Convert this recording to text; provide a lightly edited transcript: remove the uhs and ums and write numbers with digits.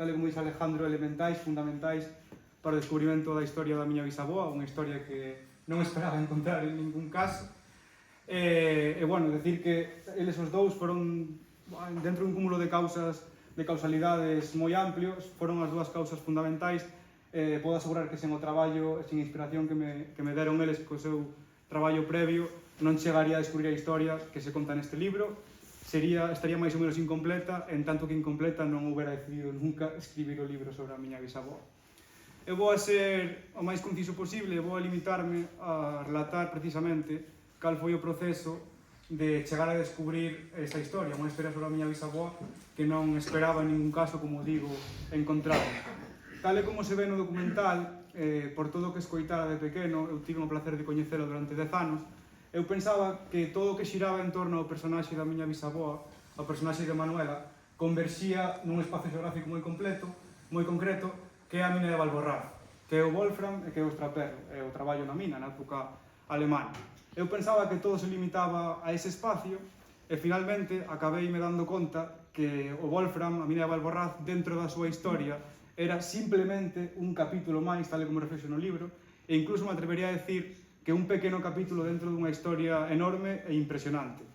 tal e como dixe Alejandro, elementais, fundamentais para o descubrimento da historia da miña bisavoa, unha historia que non esperaba encontrar en ningún caso. Bueno, decir que eles os dous foron, dentro dun cúmulo de causas, de causalidades moi amplios, foron as dúas causas fundamentais. Podo asegurar que sen o traballo, sen a inspiración que me deron eles co seu traballo previo, non chegaría a descubrir a historia que se conta neste libro. Estaría máis ou menos incompleta, en tanto que incompleta non houbera decidido nunca escribir o libro sobre a miña bisavoa. Eu vou a ser o máis conciso posible, vou a limitarme a relatar precisamente cal foi o proceso de chegar a descubrir esta historia, unha historia sobre a miña bisavoa que non esperaba en ningún caso, como digo, encontrar. Tal e como se ve no documental, por todo o que escoitara de pequeno, eu tive o placer de coñecelo durante 10 anos, eu pensaba que todo o que xiraba en torno ao personaxe da miña bisavoa, ao personaxe de Manuela, converxía nun espacio geográfico moi concreto, que é a mina de Valborraz, que é o Wolfram e que é o Straperlo, é o traballo na mina, na época alemana. Eu pensaba que todo se limitaba a ese espacio e finalmente acabei me dando conta que o Wolfram, a mina de Valborraz, dentro da súa historia, era simplemente un capítulo máis, tal e como reflexo no libro, e incluso me atrevería a decir que un pequeno capítulo dentro dunha historia enorme e impresionante.